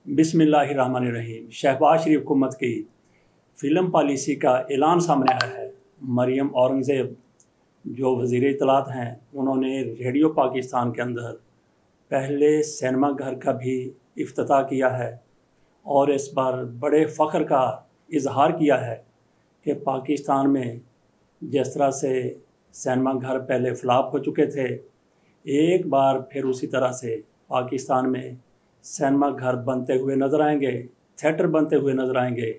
बिस्मिल्लाहिर्रहमानिर्रहीम। शहबाज शरीफ हुकूमत की फ़िल्म पॉलिसी का ऐलान सामने आया है। मरियम औरंगज़ेब जो वज़ीर इत्तलात हैं, उन्होंने रेडियो पाकिस्तान के अंदर पहले सिनेमा घर का भी इफ्तिताह किया है और इस बार बड़े फ़ख्र का इजहार किया है कि पाकिस्तान में जिस तरह से सिनेमा घर पहले फ्लॉप हो चुके थे, एक बार फिर उसी तरह से पाकिस्तान में सिनेमा घर बनते हुए नज़र आएंगे, थिएटर बनते हुए नज़र आएंगे,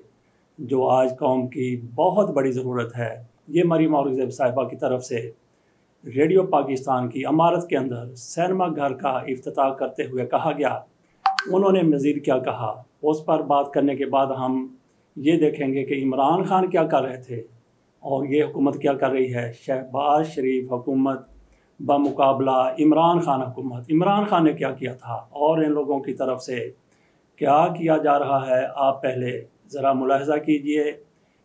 जो आज कौम की बहुत बड़ी ज़रूरत है। ये मरियम औरंगज़ेब साहिबा की तरफ से रेडियो पाकिस्तान की इमारत के अंदर सिनेमा घर का इफ्तिताह करते हुए कहा गया। उन्होंने मज़ीद क्या कहा, उस पर बात करने के बाद हम ये देखेंगे कि इमरान खान क्या कर रहे थे और ये हुकूमत क्या कर रही है। शहबाज शरीफ हुकूमत बमुकाबला इमरान खान हुकूमत, इमरान खान ने क्या किया था और इन लोगों की तरफ से क्या किया जा रहा है। आप पहले ज़रा मुलाहजा कीजिए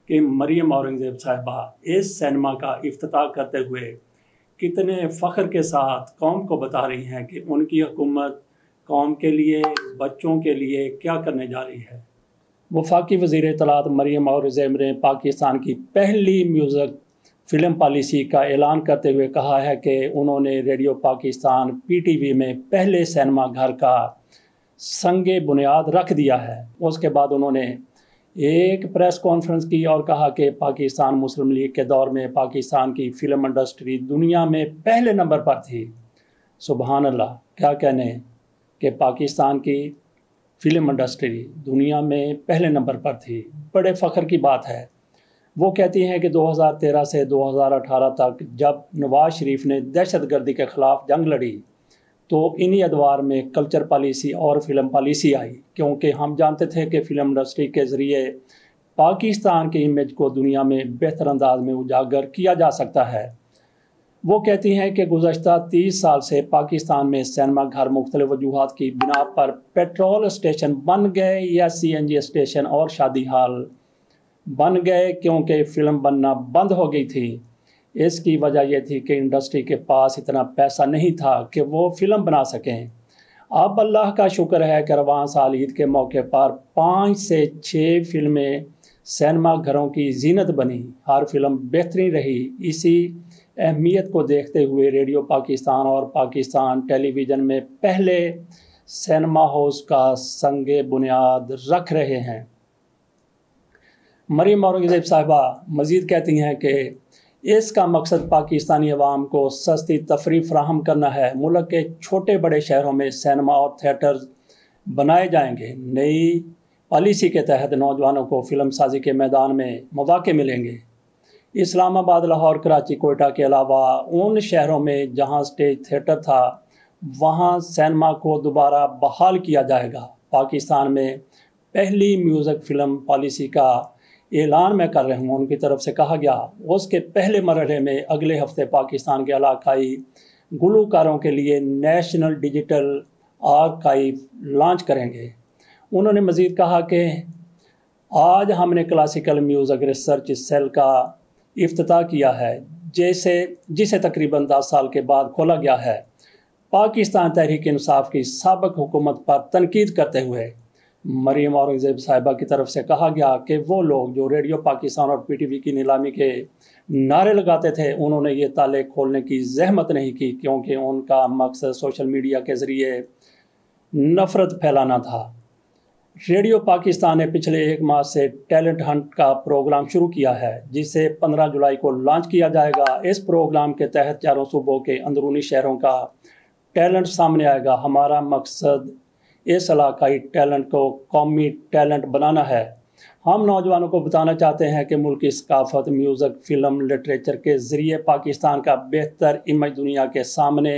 कि मरियम औरंगज़ेब साहिबा इस सिनेमा का इफ्तिताह करते हुए कितने फ़ख्र के साथ कौम को बता रही हैं कि उनकी हुकूमत कौम के लिए, बच्चों के लिए क्या करने जा रही है। वफाकी वज़ीर इत्तलात मरियम औरंगज़ेब ने पाकिस्तान की पहली म्यूज़िक फ़िल्म पॉलिसी का ऐलान करते हुए कहा है कि उन्होंने रेडियो पाकिस्तान PTV में पहले सिनेमा घर का संगे बुनियाद रख दिया है। उसके बाद उन्होंने एक प्रेस कॉन्फ्रेंस की और कहा कि पाकिस्तान मुस्लिम लीग के दौर में पाकिस्तान की फ़िल्म इंडस्ट्री दुनिया में पहले नंबर पर थी। सुबहान अल्लाह, क्या कहने कि पाकिस्तान की फ़िल्म इंडस्ट्री दुनिया में पहले नंबर पर थी, बड़े फ़ख्र की बात है। वो कहती हैं कि 2013 से 2018 तक जब नवाज शरीफ ने दहशतगर्दी के ख़िलाफ़ जंग लड़ी तो इन्हीं अदवार में कल्चर पॉलिसी और फ़िल्म पॉलिसी आई, क्योंकि हम जानते थे कि फ़िल्म इंडस्ट्री के ज़रिए पाकिस्तान की इमेज को दुनिया में बेहतर अंदाज में उजागर किया जा सकता है। वो कहती हैं कि गुज़श्ता 30 साल से पाकिस्तान में सिनेमा घर मुख्तलिफ़ वजूहात की बिना पर पेट्रोल स्टेशन बन गए या CNG स्टेशन और शादी हॉल बन गए, क्योंकि फ़िल्म बनना बंद हो गई थी। इसकी वजह यह थी कि इंडस्ट्री के पास इतना पैसा नहीं था कि वो फ़िल्म बना सकें। अब अल्लाह का शुक्र है कि रवां साल ईद के मौके पर 5 से 6 फ़िल्में सिनेमा घरों की जीनत बनी। हर फिल्म बेहतरीन रही। इसी अहमियत को देखते हुए रेडियो पाकिस्तान और पाकिस्तान टेलीविज़न में पहले सिनेमा हाउस का संगे बुनियाद रख रहे हैं। मरियम औरंगज़ेब साहिबा मज़ीद कहती हैं कि इसका मकसद पाकिस्तानी अवाम को सस्ती तफरीह फराहम करना है। मुल्क के छोटे बड़े शहरों में सिनेमा और थिएटर बनाए जाएंगे। नई पॉलिसी के तहत नौजवानों को फ़िल्म साजी के मैदान में मौक़े मिलेंगे। इस्लामाबाद, लाहौर, कराची, कोयटा के अलावा उन शहरों में जहां स्टेज थिएटर था, वहां सिनेमा को दोबारा बहाल किया जाएगा। पाकिस्तान में पहली म्यूज़िक फ़िल्म पॉलिसी का ऐलान मैं कर रहा हूँ, उनकी तरफ से कहा गया। उसके पहले मरहले में अगले हफ्ते पाकिस्तान के इलाकाई गुलकारों के लिए नेशनल डिजिटल आर्काइव लॉन्च करेंगे। उन्होंने मज़ीद कहा कि आज हमने क्लासिकल म्यूज़िक रिसर्च सेल का इफ्तिताह किया है, जिसे तकरीबन 10 साल के बाद खोला गया है। पाकिस्तान तहरीक इंसाफ की साबिक हुकूमत पर तनकीद करते हुए मरियम औरंगज़ेब साहिबा की तरफ से कहा गया कि वो लोग जो रेडियो पाकिस्तान और PTV की नीलामी के नारे लगाते थे, उन्होंने ये ताले खोलने की जहमत नहीं की, क्योंकि उनका मकसद सोशल मीडिया के ज़रिए नफ़रत फैलाना था। रेडियो पाकिस्तान ने पिछले 1 माह से टैलेंट हंट का प्रोग्राम शुरू किया है, जिसे 15 जुलाई को लॉन्च किया जाएगा। इस प्रोग्राम के तहत चारों सूबों के अंदरूनी शहरों का टैलेंट सामने आएगा। हमारा मकसद इस इलाकाई टैलेंट को कौमी टैलेंट बनाना है। हम नौजवानों को बताना चाहते हैं कि मुल्क की सकाफत, म्यूज़िक, फ़िल्म, लिटरेचर के ज़रिए पाकिस्तान का बेहतर इमेज दुनिया के सामने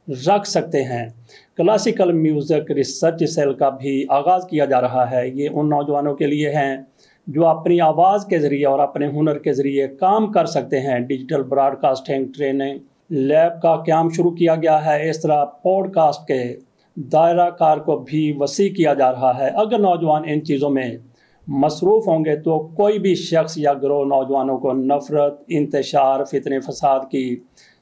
रख सकते हैं। क्लासिकल म्यूज़िक रिसर्च सेल का भी आगाज़ किया जा रहा है। ये उन नौजवानों के लिए हैं जो अपनी आवाज़ के ज़रिए और अपने हुनर के ज़रिए काम कर सकते हैं। डिजिटल ब्रॉडकास्टिंग ट्रेनिंग लैब का क़याम शुरू किया गया है। इस तरह पॉडकास्ट के दायरा कार को भी वसी किया जा रहा है। अगर नौजवान इन चीज़ों में मसरूफ़ होंगे तो कोई भी शख्स या गिरोह नौजवानों को नफ़रत, इंतशार, फितने फसाद की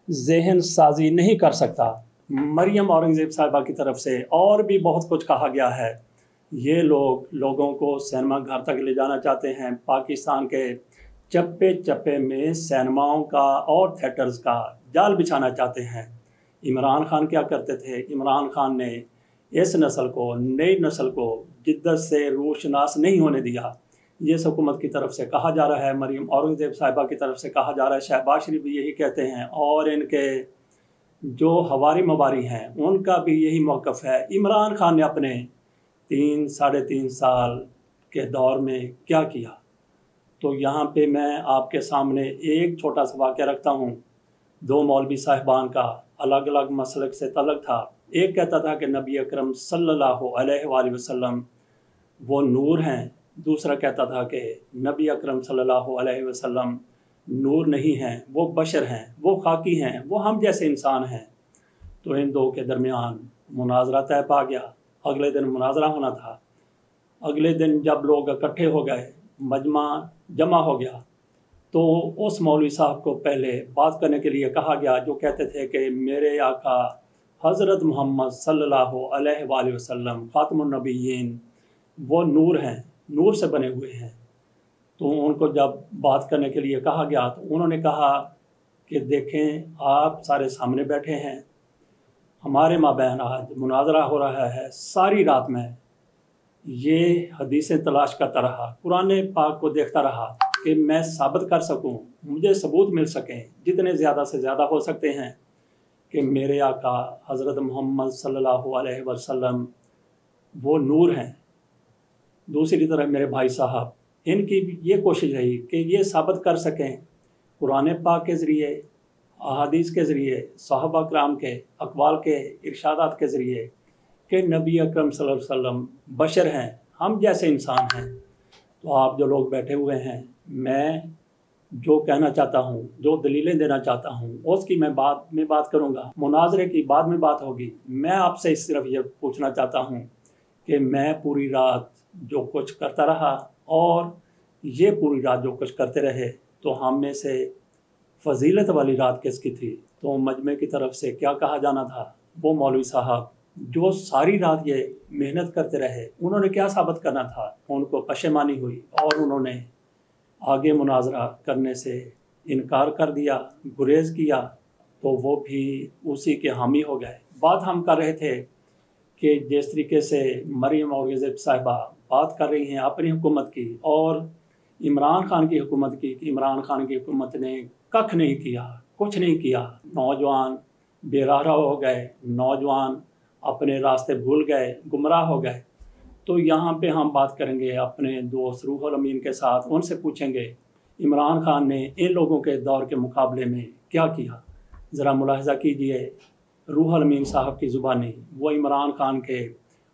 जहन साजी नहीं कर सकता। मरियम औरंगज़ेब साहिबा की तरफ से और भी बहुत कुछ कहा गया है। یہ لوگوں کو سینما گھر تک لے جانا چاہتے ہیں۔ پاکستان کے چپے چپے میں سینماؤں کا اور تھیٹرز کا جال بچھانا چاہتے ہیں۔ عمران خان کیا کرتے تھے؟ عمران خان نے اس نسل کو، نئی نسل کو جدت سے روشناس نہیں ہونے دیا۔ یہ اس حکومت کی طرف سے کہا جا رہا ہے، مریم اورنگزیب صاحبہ کی طرف سے کہا جا رہا ہے، شہباز شریف بھی یہی کہتے ہیں، اور ان کے جو ہواری مباری ہیں ان کا بھی یہی موقف ہے۔ عمران خان نے اپنے 3-3.5 سال کے دور میں کیا کیا؟ تو یہاں پہ میں آپ کے سامنے ایک چھوٹا سا واقعہ رکھتا ہوں۔ 2 مولوی صاحبان کا الگ الگ مسلک سے تعلق تھا۔ ایک کہتا تھا کہ نبی اکرم صلی اللہ علیہ وآلہ وسلم وہ نور ہیں، دوسرا کہتا تھا کہ نبی اکرم صلی اللہ علیہ وسلم نور نہیں ہیں، وہ بشر ہیں، وہ خاکی ہیں، وہ ہم جیسے انسان ہیں۔ تو ان دو کے درمیان مناظرہ طے پا گیا۔ اگلے دن مناظرہ ہونا تھا۔ اگلے دن جب لوگ اکٹھے ہو گئے، مجمع جمع ہو گیا، تو اس مولوی صاحب کو پہلے بات کرنے کے لیے کہا گیا جو کہتے تھے کہ میرے آقا حضرت محمد صلی اللہ علیہ وآلہ وسلم خاتم النبیین وہ نور ہیں، نور سے بنے ہوئے ہیں۔ تو ان کو جب بات کرنے کے لیے کہا گیا تو انہوں نے کہا کہ دیکھیں آپ سارے سامنے بیٹھے ہیں، ہمارے مابین آج مناظرہ ہو رہا ہے، ساری رات میں یہ حدیثیں تلاش کرتا رہا، قرآن پاک کو دیکھتا رہا کہ میں ثابت کر سکوں، مجھے ثبوت مل سکیں، جتنے زیادہ سے زیادہ ہو سکتے ہیں، کہ میرے آقا حضرت محمد صلی اللہ علیہ وسلم وہ نور ہیں۔ دوسری طرف میرے بھائی صاحب، ان کی یہ کوشش رہی کہ یہ ثابت کر سکیں قرآن پاک کے ذریعے، احادیث کے ذریعے، صحابہ کرام کے اقوال کے ارشادات کے ذریعے کہ نبی اکرم صلی اللہ علیہ وسلم بشر ہیں، ہم جیسے انسان ہیں۔ تو آپ جو لوگ بیٹھے ہوئے ہیں، میں جو کہنا چاہتا ہوں، جو دلیلیں دینا چاہتا ہوں، اس کی میں بعد میں بات کروں گا، مناظرے کی بعد میں بات ہوگی۔ میں آپ سے صرف یہ پوچھنا چاہتا ہوں کہ میں پوری رات جو کچھ کرتا رہا اور یہ پوری رات جو کچھ کرتے رہے، تو ہم میں سے فضیلت والی رات کس کی تھی؟ تو مجمع کی طرف سے کیا کہا جانا تھا؟ وہ مولوی صاحب جو ساری رات یہ محنت کرتے رہے، انہوں نے کیا ثابت کرنا تھا؟ ان کو پشیمانی ہوئی اور انہوں نے آگے مناظرہ کرنے سے انکار کر دیا، گریز کیا، تو وہ بھی اسی کے حامی ہو گئے۔ بات ہم کر رہے تھے کہ جس طریقے سے مریم اورنگزیب صاحبہ بات کر رہی ہیں اپنی حکومت کی اور عمران خان کی حکومت کی، کہ عمران خان کی حکومت نے ککھ نہیں کیا، کچھ نہیں کیا، نوجوان بے راہ ہو گئے، نوجوان اپنے راستے بھول گئے، گمراہ ہو گئے۔ تو یہاں پہ ہم بات کریں گے اپنے دوست روح الامین کے ساتھ، ان سے پوچھیں گے عمران خان نے ان لوگوں کے دور کے مقابلے میں کیا کیا۔ ذرا ملاحظہ کیجئے روح الامین صاحب کی زبانی، وہ عمران خان کے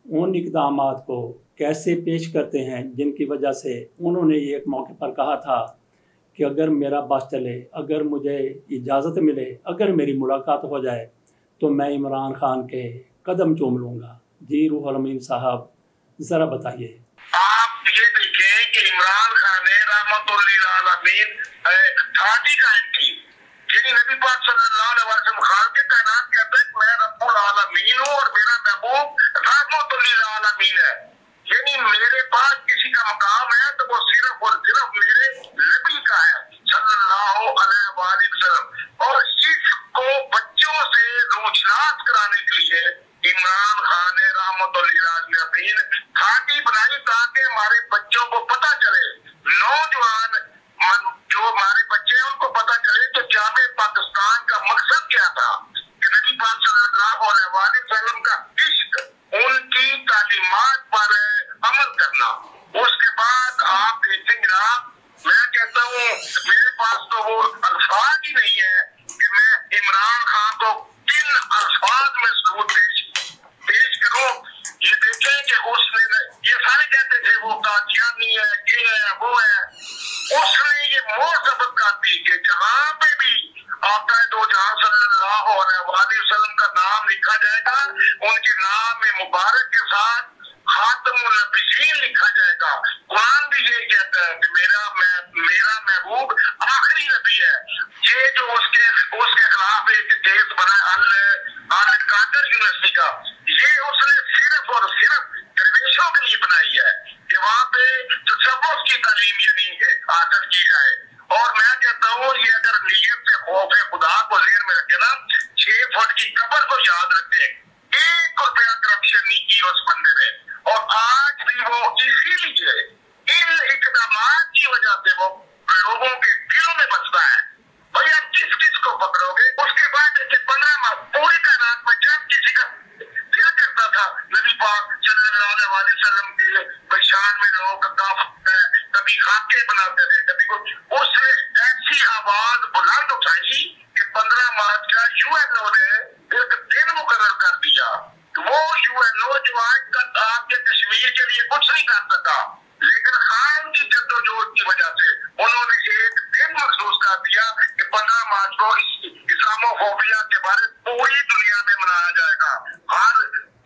ان اقدامات کو کیسے پیش کرتے ہیں جن کی وجہ سے انہوں نے ایک موقع پر کہا تھا کہ اگر میرا بس چلے، اگر مجھے اجازت ملے، اگر میری ملاقات ہو جائے تو میں عمران خان کے قدم چوم لوں گا۔ جی روح الامین صاحب ذرا بتائیے۔ آپ یہ دیکھیں کہ عمران خان نے رحمت للعالمین تھارٹی قائم کی، یعنی نبی پاک صلی اللہ علیہ وسلم خالق کائنات کہتا ہے کہ میں رب العالمین ہوں اور میرا محبوب رحمت للعالمین ہے، یعنی میرے پاس کسی کا مقام ہے تو وہ صرف اور صرف میرے نبی کا ہے صلی اللہ علیہ وآلہ وسلم۔ اور اس کو بچوں سے روشناس کرانے کے لیے عمران خان نے رحمت للعالمین تھارٹی بنائی تاکہ ہمارے بچوں کو پتہ چلے، نوجوان جو ہمارے بچے ہیں ان کو پتہ چلے کہ جامع پاکستان کا مقصد کیا تھا، کہ نبی پاک صلی اللہ علیہ وآلہ وسلم کا عشق، ان کی تعلیمات پر عمل کرنا۔ اس کے بعد آپ دیکھیں جناب، میں کہتا ہوں میرے پاس تو وہ الفاظ ہی نہیں ہے کہ میں عمران خان کو کن الفاظ میں ثبوت پیش کروں۔ یہ دیکھیں کہ اس نے، یہ سارے کہتے تھے وہ قادیانی ہے، یہ ہے، وہ ہے، اس نے یہ موت ثبت کر دی کہ جہاں پہ بھی آقا دو جہاں صلی اللہ علیہ وآلہ وسلم کا نام لکھا جائے گا، ان کے نام مبارک کے ساتھ خاتم النبیین لکھا جائے گا۔ قرآن بھی یہ کہتا ہے کہ میرا محبوب آخری نبی ہے۔ یہ جو اس کے خلاف ایک کیس بنا القادر یونیورسٹی کا، یہ اس نے صرف اور صرف आई है कि वहाँ पे तसव्वुफ की तालीम यानी हासिल की जाए। और मैं कहता हूँ ये अगर नीयत से खौफ खुदा को ज़हन में रखे ना, 6 फुट की कब्र को याद रखे, 1 रुपया करप्शन नहीं की उस बंदे ने, और आज भी वो इसीलिए इन इकदामात की वजह से वो लोगों के दिलों में बसता है। भाई आप किस किस को पकड़ोगे? उसके बाद ऐसे 15 माह पूरी कायनात में जब किसी का दिल करता था नबी पाक सल्लल्लाहु अलैहि वसल्लम के शान में लोग कभी खाके बनाते थे, कभी कुछ, उसने ऐसी आवाज बुलंद उठाई कि 15 मार्च का यूएनओ ने एक दिन मुकर्रर कर दिया। वो यूएनओ जो आज तक आपके कश्मीर के लिए कुछ नहीं कर सका, लेकिन खान की जद्दोजहद की वजह से उन्होंने एक दिन मखसूस कर दिया कि 15 मार्च को इस्लामोफोबिया के बारे पूरी दुनिया में मनाया जाएगा हर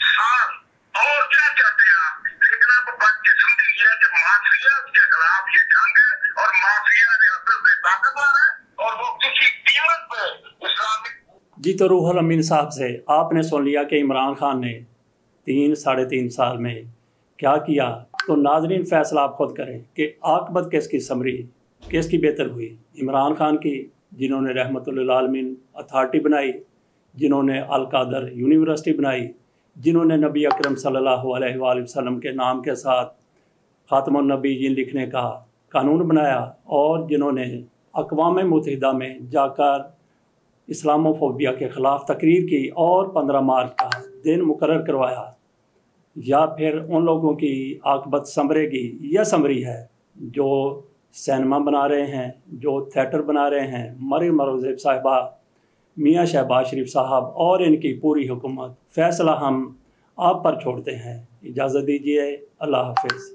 साल। और क्या कहते हैं आप? लेकिन अब बदकिस्मती ये है कि माफिया के खिलाफ ये जंग है और माफिया रियासत में ताकतवर है और वो किसी कीमत पे इस्लामिक। जी, तो रूहुल अमीन साहब से आपने सुन लिया कि इमरान खान ने 3-3.5 साल में क्या किया। तो नाजरीन फैसला आप खुद करें कि आकबत किसकी समरी, किसकी बेहतर हुई। इमरान खान की, जिन्होंने रहमतुल्लिल आलमीन अथॉरिटी बनाई, जिन्होंने अल कादर यूनिवर्सिटी बनाई, जिन्होंने नबी अकरम सल्लल्लाहु अलैहि वसल्लम के नाम के साथ ख़ातमुन नबीय्यीन लिखने का कानून बनाया, और जिन्होंने अक़वाम मुत्तहिदा में जाकर इस्लामोफोबिया के ख़िलाफ़ तकरीर की और 15 मार्च का दिन मुकर्रर करवाया। या फिर उन लोगों की आकबत संभरेगी, यह संभरी है जो सिनेमा बना रहे हैं, जो थिएटर बना रहे हैं, मरियम औरंगज़ेब साहिबा, मियाँ शहबाज शरीफ साहब और इनकी पूरी हुकूमत। फ़ैसला हम आप पर छोड़ते हैं। इजाज़त दीजिए, अल्लाह हाफ़िज़।